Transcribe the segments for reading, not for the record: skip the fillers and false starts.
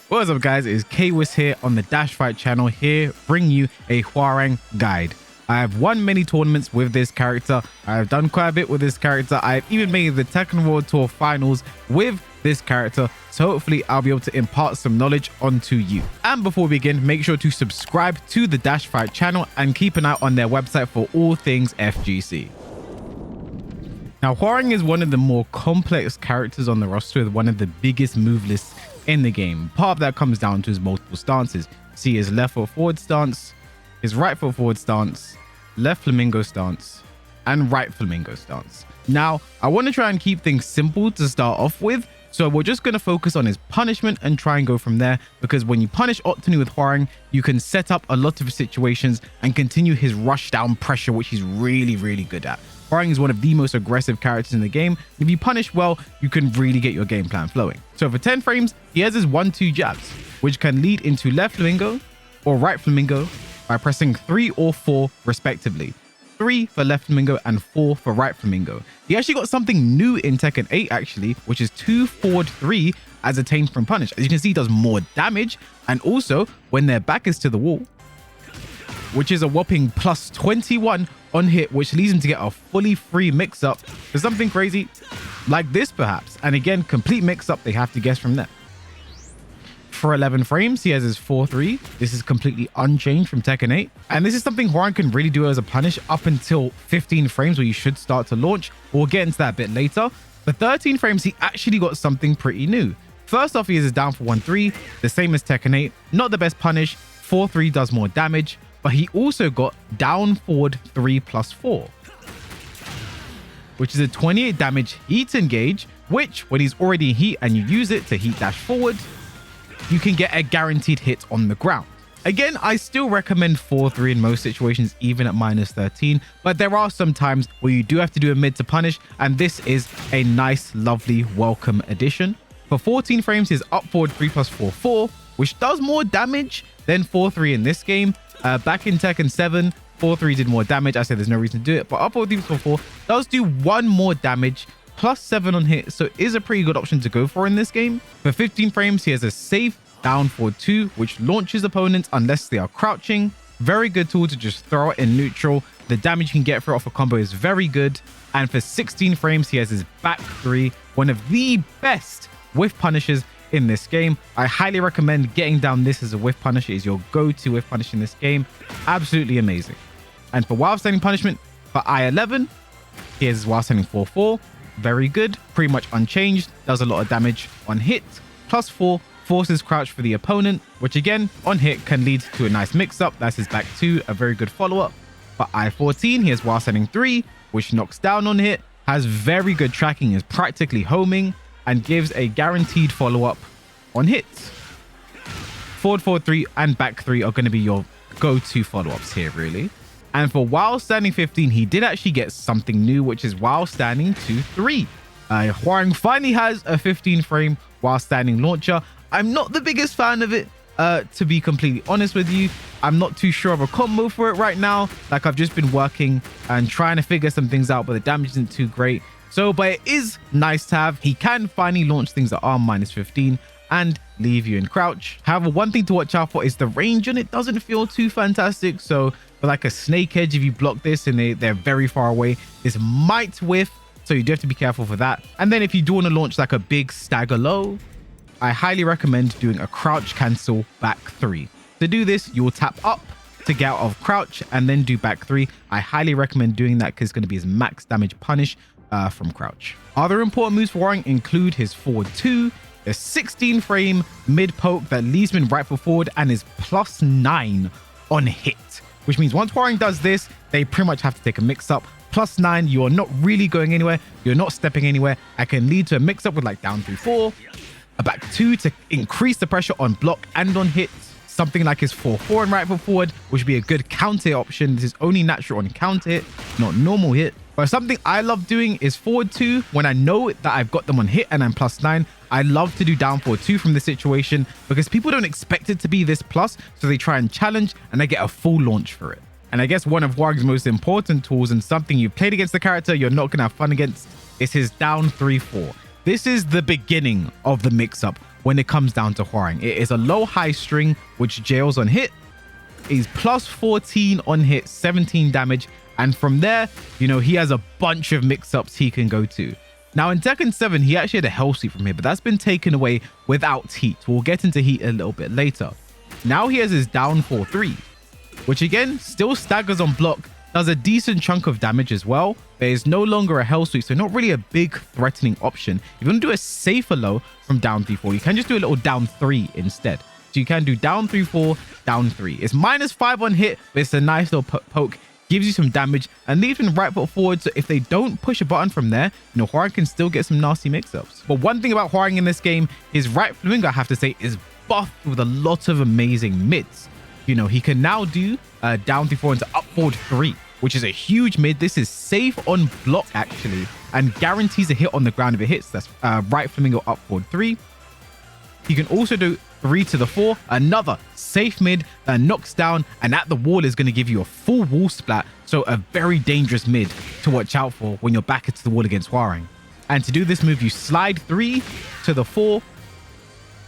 What's up guys, it's Kwis here on the DashFight channel, here bring you a Hwoarang guide. I have won many tournaments with this character. I have done quite a bit with this character. I've even made the Tekken World Tour finals with this character. So hopefully I'll be able to impart some knowledge onto you. And before we begin, make sure to subscribe to the DashFight channel and keep an eye on their website for all things FGC. Now, Hwoarang is one of the more complex characters on the roster with one of the biggest move lists in the game. Part of that comes down to his multiple stances. See his left foot forward stance, his right foot forward stance, left flamingo stance, and right flamingo stance. Now, I want to try and keep things simple to start off with, so we're just going to focus on his punishment and try and go from there, because when you punish Octonu with Hwoarang, you can set up a lot of situations and continue his rush down pressure, which he's really good at. Hwoarang is one of the most aggressive characters in the game. If you punish well, you can really get your game plan flowing. So for 10 frames, he has his 1-2 jabs, which can lead into left flamingo or right flamingo by pressing 3 or 4 respectively. 3 for left flamingo and 4 for right flamingo. He actually got something new in Tekken 8 actually, which is 2 forward 3 as attained from punish. As you can see, he does more damage, and also when their back is to the wall, which is a whopping plus 21 on hit, which leads him to get a fully free mix-up for something crazy like this perhaps. And again, complete mix-up, they have to guess from there. For 11 frames, he has his 4-3. This is completely unchanged from Tekken 8. And this is something Hwoarang can really do as a punish up until 15 frames where you should start to launch. We'll get into that a bit later. For 13 frames, he actually got something pretty new. First off, he has his down for 1-3, the same as Tekken 8. Not the best punish. 4-3 does more damage. But he also got down forward 3+4, which is a 28 damage heat engage, which when he's already in heat and you use it to heat dash forward, you can get a guaranteed hit on the ground. Again, I still recommend 4-3 in most situations, even at -13, but there are some times where you do have to do a mid to punish, and this is a nice, lovely, welcome addition. For 14 frames, his up forward 3+4-4, which does more damage than 4-3 in this game. Back in Tekken 7, 4-3 did more damage. I said there's no reason to do it, but up forward 3+4 does do 1 more damage, plus 7 on hit, so it is a pretty good option to go for in this game. For 15 frames, he has a safe down forward 2, which launches opponents unless they are crouching. Very good tool to just throw it in neutral. The damage you can get for it off a combo is very good. And for 16 frames, he has his back 3, one of the best whiff punishes in this game. I highly recommend getting down this as a whiff punisher. It is your go-to whiff punish in this game. Absolutely amazing. And for while standing punishment, for I-11, he has his while standing 4-4. Very good, pretty much unchanged, does a lot of damage on hit. +4 forces crouch for the opponent, which again on hit can lead to a nice mix-up. That's his back 2, a very good follow-up. For I-14, he has while standing 3, which knocks down on hit, has very good tracking, is practically homing, and gives a guaranteed follow-up on hits. Forward 4-3 and back 3 are going to be your go-to follow-ups here, really. And for while standing 15, he did actually get something new, which is while standing 2-3. Hwoarang finally has a 15 frame while standing launcher. I'm not the biggest fan of it, to be completely honest with you. I'm not too sure of a combo for it right now. Like, I've just been working and trying to figure some things out, but the damage isn't too great. So, but it is nice to have. He can finally launch things that are -15 and leave you in crouch. However, one thing to watch out for is the range on it doesn't feel too fantastic. So for like a snake edge, if you block this and they're very far away, this might whiff. So you do have to be careful for that. And then if you do want to launch like a big stagger low, I highly recommend doing a crouch cancel back 3. To do this, you will tap up to get out of crouch and then do back 3. I highly recommend doing that because it's going to be his max damage punish from crouch. Other important moves for Hwoarang include his forward 2, a 16 frame mid poke that leaves him in right foot forward, and is +9 on hit, which means once Hwoarang does this, they pretty much have to take a mix up. +9, you are not really going anywhere, you're not stepping anywhere. I can lead to a mix up with like down 3-4, a back 2 to increase the pressure on block and on hit. Something like his 4-4 and right foot forward, which would be a good counter option. This is only natural on counter hit, not normal hit. But something I love doing is forward 2 when I know that I've got them on hit and I'm +9. I love to do down forward 2 from this situation because people don't expect it to be this plus, so they try and challenge and they get a full launch for it. And I guess one of Hwoarang's most important tools, and something you've played against the character you're not going to have fun against, is his down 3-4. This is the beginning of the mix-up. when it comes down to Hwoarang. It is a low-high string, which jails on hit. He's plus 14 on hit, 17 damage. And from there, you know, he has a bunch of mix-ups he can go to. Now, in Tekken 7, he actually had a Hell Sweep from here, but that's been taken away without heat. We'll get into heat a little bit later. Now he has his down 4-3, which again, still staggers on block, does a decent chunk of damage as well. There is no longer a Hell Sweep, so not really a big threatening option. If you want to do a safer low from down 3-4, you can just do a little down 3 instead. So you can do down 3-4, down 3. It's -5 on hit, but it's a nice little poke. Gives you some damage and leaves him right foot forward, so if they don't push a button from there, you know, Hwoarang can still get some nasty mix-ups. But one thing about Hwoarang in this game, his right flamingo, I have to say, is buffed with a lot of amazing mids. You know, he can now do down 3-4 into up forward 3, which is a huge mid. This is safe on block actually, and guarantees a hit on the ground if it hits. That's right flamingo up forward 3. You can also do 3 to the 4, another safe mid that knocks down, and at the wall is going to give you a full wall splat, so a very dangerous mid to watch out for when you're back into the wall against Hwoarang. And to do this move, you slide 3 to the 4,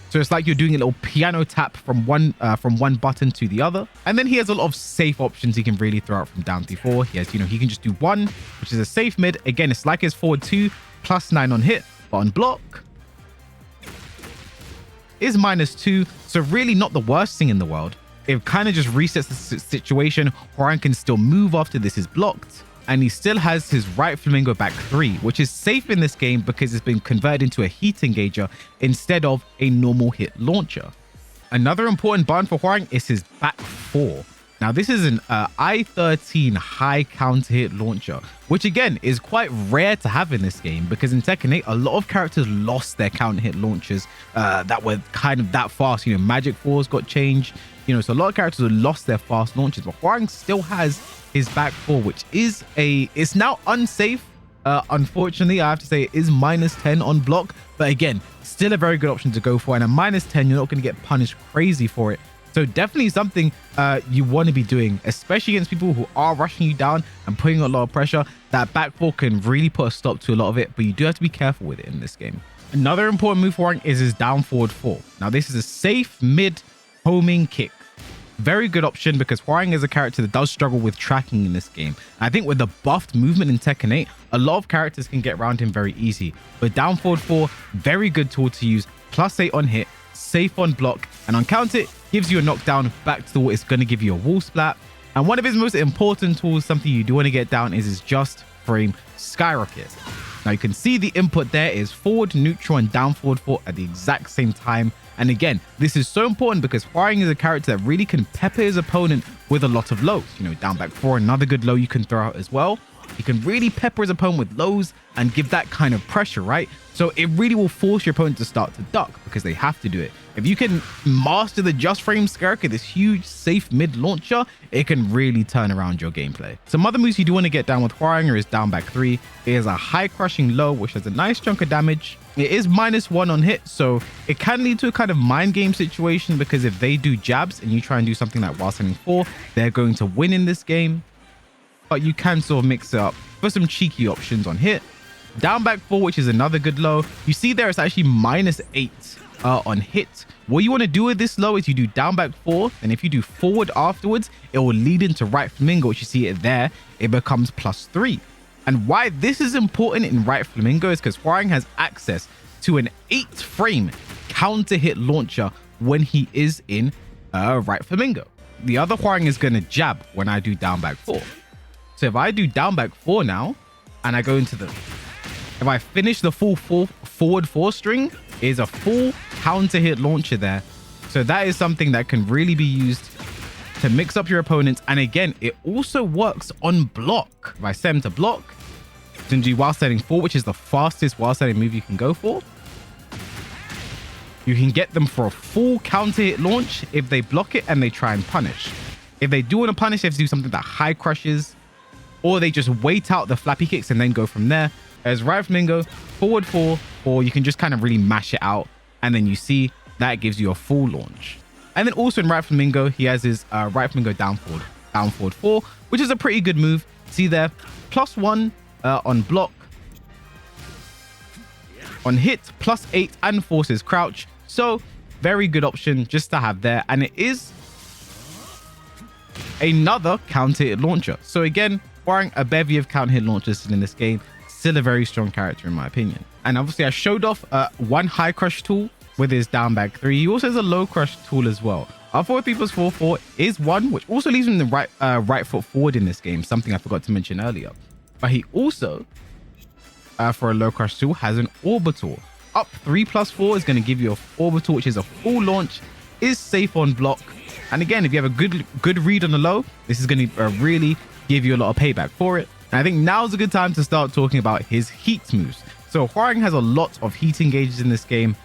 so it's like you're doing a little piano tap from one button to the other. And then he has a lot of safe options he can really throw out from down 3-4. He has, you know, he can just do 1, which is a safe mid. Again, it's like his forward 2, +9 on hit, but on block is -2, so really not the worst thing in the world. It kind of just resets the situation. Hwoarang can still move after this is blocked, and he still has his right flamingo back 3, which is safe in this game because it's been converted into a heat engager instead of a normal hit launcher. Another important button for Hwoarang is his back 4. Now, this is an I-13 high counter hit launcher, which again is quite rare to have in this game because in Tekken 8, a lot of characters lost their counter hit launchers that were kind of that fast. You know, Magic 4's got changed, you know, so a lot of characters have lost their fast launchers, but Hwoarang still has his back 4, which is it's now unsafe. Unfortunately, I have to say it is -10 on block, but again, still a very good option to go for. And at -10, you're not going to get punished crazy for it. So definitely something you want to be doing, especially against people who are rushing you down and putting a lot of pressure. That back 4 can really put a stop to a lot of it, but you do have to be careful with it in this game. Another important move for Hwoarang is his down forward 4. Now, this is a safe mid homing kick. Very good option because Hwoarang is a character that does struggle with tracking in this game. I think with the buffed movement in Tekken 8, a lot of characters can get around him very easy. But down forward 4, very good tool to use. +8 on hit, safe on block, and on counter it, gives you a knockdown back to the wall. It's going to give you a wall splat. And one of his most important tools, something you do want to get down, is his just frame skyrocket. Now you can see the input there is forward, neutral, and down forward 4 at the exact same time. And again, this is so important because Hwoarang is a character that really can pepper his opponent with a lot of lows. You know, down back 4, another good low you can throw out as well. He can really pepper his opponent with lows and give that kind of pressure, right? So it really will force your opponent to start to duck because they have to do it. If you can master the just frame skyrocket, this huge safe mid launcher, it can really turn around your gameplay. Some other moves you do want to get down with Hwoarang is down back 3. It is a high crushing low, which has a nice chunk of damage. It is -1 on hit, so it can lead to a kind of mind game situation because if they do jabs and you try and do something like while standing 4, they're going to win in this game. But you can sort of mix it up for some cheeky options on hit. Down back 4, which is another good low. You see there it's actually -8 on hit. What you want to do with this low is you do down back 4, and if you do forward afterwards, it will lead into right flamingo, which you see it there. It becomes +3. And why this is important in right flamingo is because Hwoarang has access to an 8 frame counter hit launcher when he is in right flamingo. The other Hwoarang is going to jab when I do down back 4. So if I do down back 4 now, and I go into if I finish the full forward 4 string, is a full counter hit launcher there. So that is something that can really be used to mix up your opponents. And again, it also works on block. If I set him to block, to do while standing 4, which is the fastest while standing move you can go for, you can get them for a full counter hit launch if they block it and they try and punish. If they do want to punish, they have to do something that high crushes, or they just wait out the flappy kicks and then go from there. As right flamingo, forward 4, or you can just kind of really mash it out, and then you see that gives you a full launch. And then also in right flamingo, he has his right flamingo down forward 4, which is a pretty good move. See there, +1 on block, on hit, +8, and forces crouch. So very good option just to have there. And it is another counter hit launcher. So again, Hwoarang, a bevy of counter hit launchers in this game. Still a very strong character in my opinion. And obviously I showed off one high crush tool with his down bag 3. He also has a low crush tool as well. Our 4-3 plus 4-4 is one, which also leaves him the right foot forward in this game, something I forgot to mention earlier. But he also, for a low crush tool, has an orbital. Up 3 plus 4 is going to give you a orbital, which is a full launch, is safe on block. And again, if you have a good read on the low, this is going to really give you a lot of payback for it. And I think now's a good time to start talking about his heat moves. So Hwoarang has a lot of heat engages in this game.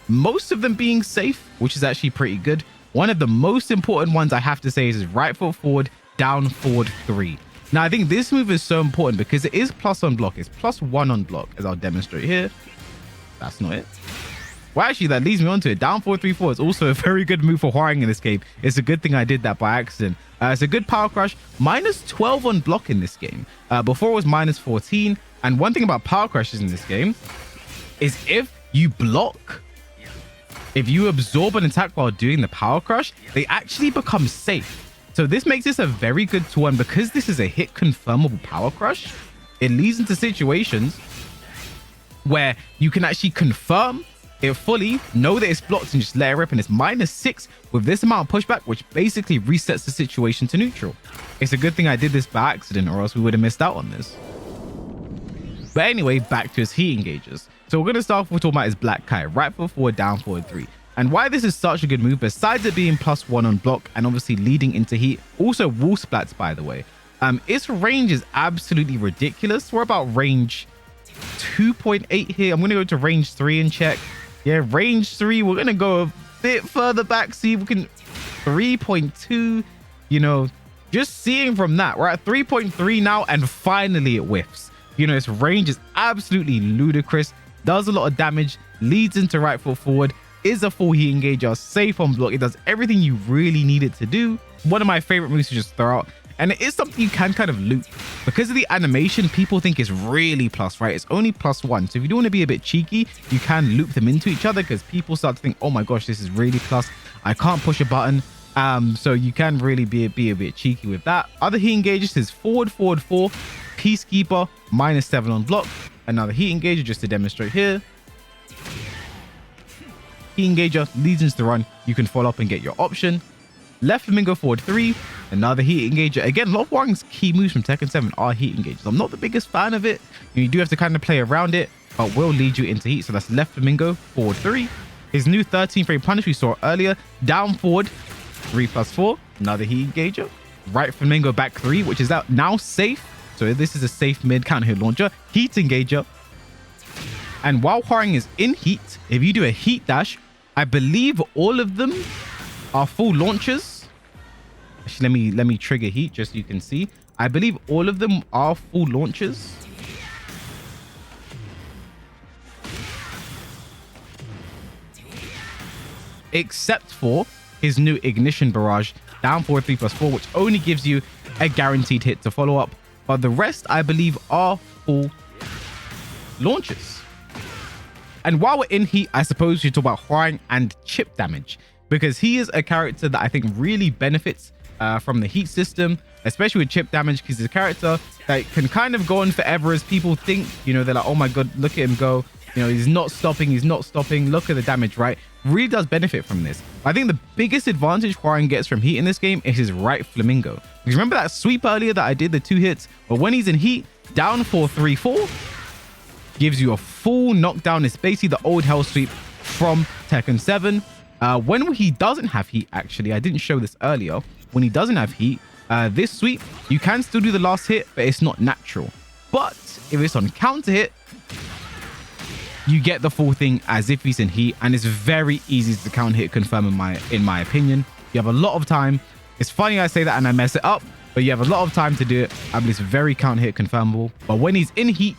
Most of them being safe, which is actually pretty good. One of the most important ones I have to say is his right foot forward, down forward 3. Now, I think this move is so important because it is plus on block. It's +1 on block, as I'll demonstrate here. That's not it. Well, actually, that leads me on to it. Down 4-3-4 is also a very good move for Hwoarang in this game. It's a good thing I did that by accident. It's a good power crush. -12 on block in this game. Before it was -14. And one thing about power crushes in this game is if you block, if you absorb an attack while doing the power crush, they actually become safe. So this makes this a very good tool, and because this is a hit confirmable power crush, it leads into situations where you can actually confirm it fully, know that it's blocked, and just let it rip, and it's -6 with this amount of pushback, which basically resets the situation to neutral. It's a good thing I did this by accident, or else we would have missed out on this. But anyway, back to his heat engages. So we're going to start off with talking about his Black Kite, right foot forward, down forward 3. And why this is such a good move, besides it being +1 on block and obviously leading into heat, also wall splats, by the way. Its range is absolutely ridiculous. We're about range 2.8 here. I'm going to go to range 3 and check. Yeah, range 3. We're going to go a bit further back, see if we can 3.2, you know, just seeing from that. We're at 3.3 now, and finally it whiffs. You know, its range is absolutely ludicrous, does a lot of damage, leads into right foot forward, is a full heat engager, safe on block. It does everything you really need it to do. One of my favorite moves to just throw out. And it is something you can kind of loop. Because of the animation, people think it's really plus, right? It's only +1. So if you do want to be a bit cheeky, you can loop them into each other, because people start to think, oh my gosh, this is really plus. I can't push a button. So you can really be a bit cheeky with that. Other heat engages is forward 4, Peacekeeper, -7 on block. Another heat engager just to demonstrate here. Heat engager leads into the run. You can follow up and get your option. Left flamingo forward 3. Another heat engager. Again, a lot of Hwoarang's key moves from Tekken 7 are heat engagers. I'm not the biggest fan of it. You do have to kind of play around it, but will lead you into heat. So that's left flamingo forward 3. His new 13 frame punish we saw earlier. Down forward 3 + 4. Another heat engager. Right flamingo back 3, which is out now safe. So this is a safe mid counter hit launcher. Heat engager. And while Hwoarang is in heat, if you do a heat dash, I believe all of them are full launchers. Actually, let me trigger heat just so you can see. I believe all of them are full launchers. Except for his new ignition barrage, down forward 3 + 4, which only gives you a guaranteed hit to follow up. But the rest, I believe, are full launches. And while we're in heat, I suppose we should talk about Hwoarang and chip damage, because he is a character that I think really benefits from the heat system, especially with chip damage, because he's a character that can kind of go on forever, as people think. You know, they're like, oh my god, look at him go. You know, he's not stopping. Look at the damage, right? Really does benefit from this. I think the biggest advantage Hwoarang gets from heat in this game is his right flamingo. Because remember that sweep earlier that I did, the 2 hits? But when he's in heat, down 4-3-4 gives you a full knockdown. It's basically the old hell sweep from Tekken 7. When he doesn't have heat, actually, I didn't show this earlier. When he doesn't have heat, this sweep, you can still do the last hit, but it's not natural. But if it's on counter hit, you get the full thing as if he's in heat, and it's very easy to counter hit confirm in my opinion. You have a lot of time. It's funny I say that and I mess it up, but you have a lot of time to do it. I believe it's very counter hit confirmable. But when he's in heat,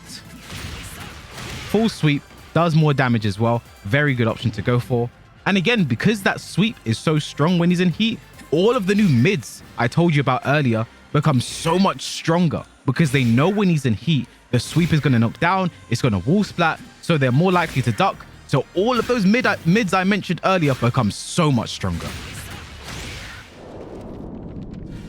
full sweep does more damage as well. Very good option to go for. And again, because that sweep is so strong when he's in heat, all of the new mids I told you about earlier become so much stronger, because they know when he's in heat, the sweep is going to knock down, it's going to wall splat, so they're more likely to duck. So all of those mids I mentioned earlier become so much stronger.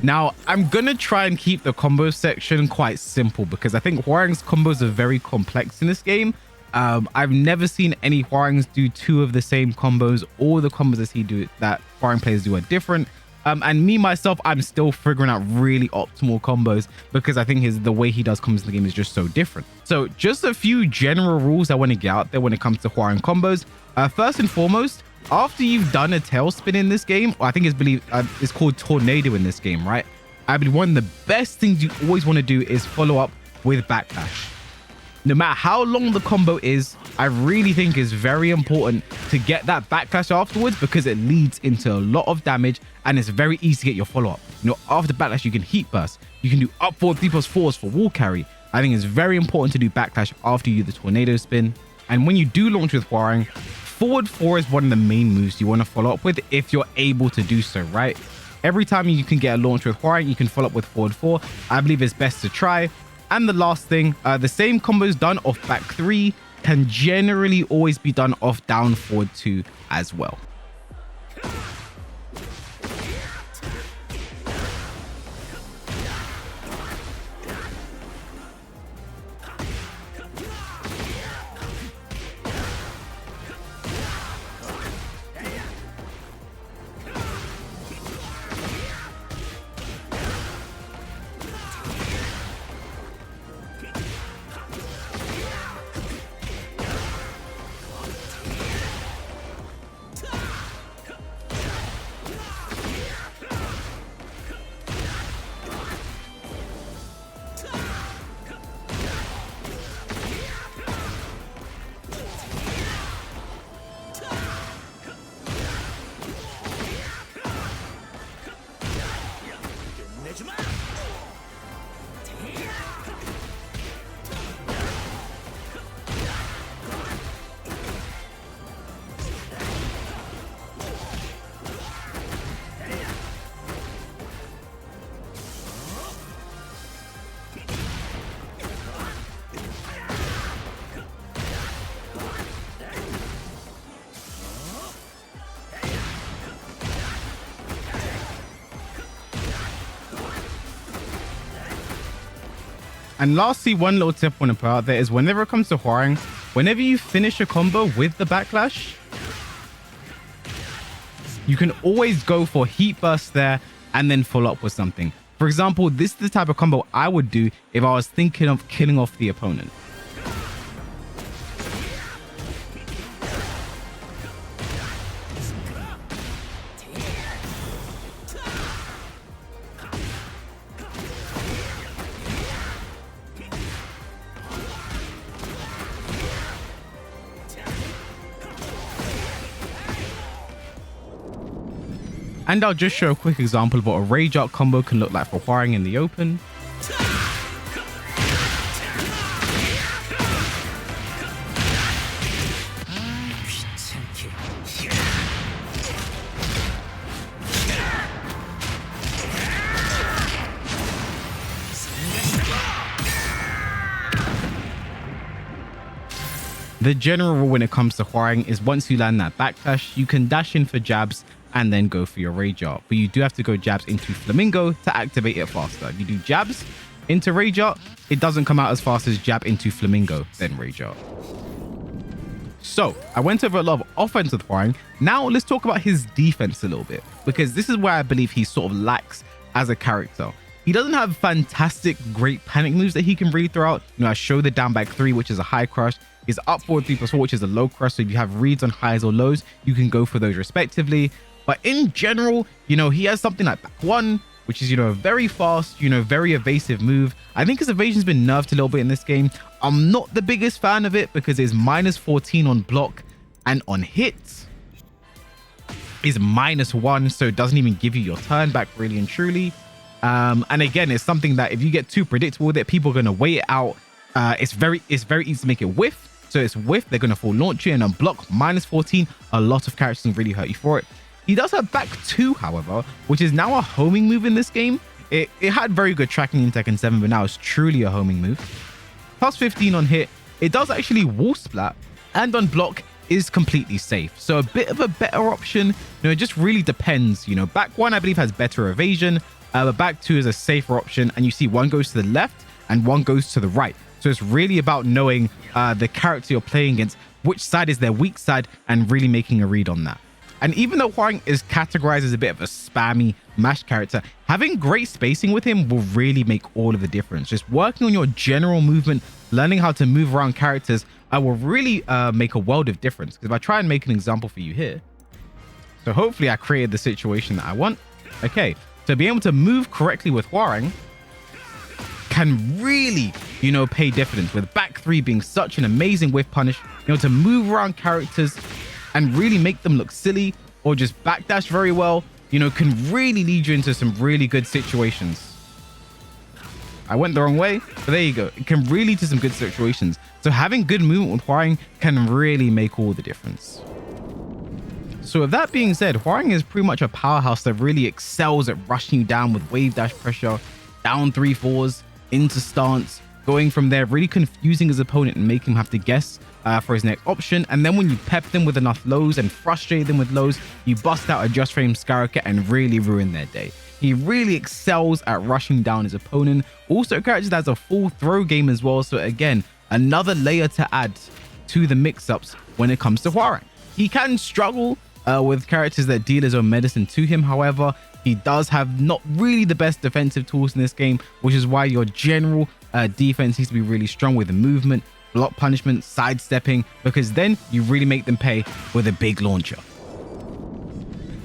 Now, I'm going to try and keep the combo section quite simple because I think Hwoarang's combos are very complex in this game. I've never seen any Hwoarangs do two of the same combos. All the combos that Hwoarang players do are different. And me, myself, I'm still figuring out really optimal combos because I think the way he does combos in the game is just so different. So just a few general rules I want to get out there when it comes to Hwoarang combos. First and foremost, after you've done a tailspin in this game, or I think it's called tornado in this game, right? I believe one of the best things you always want to do is follow up with backdash. No matter how long the combo is, I really think it's very important to get that backdash afterwards because it leads into a lot of damage and it's very easy to get your follow-up. You know, after backdash, you can heat burst. You can do up forward 3+4s for wall carry. I think it's very important to do backdash after you do the tornado spin. And when you do launch with Hwoarang, forward 4 is one of the main moves you want to follow up with if you're able to do so, right? Every time you can get a launch with Hwoarang, you can follow up with forward 4. I believe it's best to try. And the last thing, the same combos done off back 3 can generally always be done off down forward 2 as well. And lastly, one little tip I want to put out there is whenever it comes to Hwoarang, whenever you finish a combo with the backlash, you can always go for heat burst there and then follow up with something. For example, this is the type of combo I would do if I was thinking of killing off the opponent. And I'll just show a quick example of what a Rage Art combo can look like for Hwoarang in the open. The general rule when it comes to Hwoarang is once you land that backdash, you can dash in for jabs and then go for your Rage Art. But you do have to go jabs into Flamingo to activate it faster. If you do jabs into Rage Art, it doesn't come out as fast as jab into Flamingo, then Rage Art. So I went over a lot of offense with Hwoarang. Now let's talk about his defense a little bit, because this is where I believe he sort of lacks as a character. He doesn't have fantastic, great panic moves that he can really throw out. You know, I show the down back 3, which is a high crush. His up forward 3+4, which is a low crush. So if you have reads on highs or lows, you can go for those respectively. But in general, you know, he has something like back 1, which is, you know, a very fast, you know, very evasive move. I think his evasion's been nerfed a little bit in this game. I'm not the biggest fan of it because it's -14 on block and on hits is -1. So it doesn't even give you your turn back really and truly. And again, it's something that if you get too predictable with it, people are going to wait it out. It's very easy to make it whiff. So it's whiff, they're going to full launch you, and on block -14, a lot of characters can really hurt you for it. He does have back 2, however, which is now a homing move in this game. It had very good tracking in Tekken 7, but now it's truly a homing move. +15 on hit. It does actually wall splat, and on block, is completely safe. So a bit of a better option, it just really depends. Back 1, I believe, has better evasion, but back 2 is a safer option. And you see one goes to the left and one goes to the right. So it's really about knowing the character you're playing against, which side is their weak side, and really making a read on that. And even though Hwoarang is categorized as a bit of a spammy mash character, having great spacing with him will really make all of the difference. Just working on your general movement, learning how to move around characters, will really make a world of difference. Because if I try and make an example for you here, so hopefully I created the situation that I want. Okay, so being able to move correctly with Hwoarang can really, pay dividends, with back 3 being such an amazing whiff punish, to move around characters and really make them look silly, or just backdash very well, can really lead you into some really good situations. I went the wrong way, but there you go. It can really lead to some good situations. So having good movement with Hwoarang can really make all the difference. So with that being said, Hwoarang is pretty much a powerhouse that really excels at rushing you down with wave dash pressure, down 3-4s, into stance, going from there, really confusing his opponent and making him have to guess for his next option. And then when you pep them with enough lows and frustrate them with lows, you bust out a just frame skyrocket and really ruin their day. He really excels at rushing down his opponent. Also, a character that has a full throw game as well. So again, another layer to add to the mix-ups when it comes to Hwoarang. He can struggle with characters that deal his own medicine to him. However, he does have not really the best defensive tools in this game, which is why your general defense needs to be really strong with the movement, block punishment, sidestepping, because then you really make them pay with a big launcher.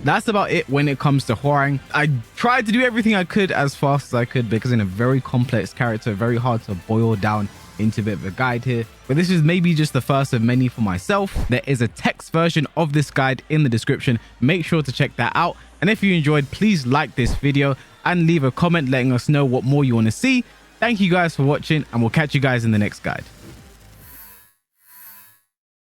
That's about it when it comes to Hwoarang. I tried to do everything I could as fast as I could, because in a very complex character, very hard to boil down into a bit of a guide here. But this is maybe just the first of many for myself. There is a text version of this guide in the description. Make sure to check that out. And if you enjoyed, please like this video and leave a comment letting us know what more you want to see. Thank you guys for watching, and we'll catch you guys in the next guide.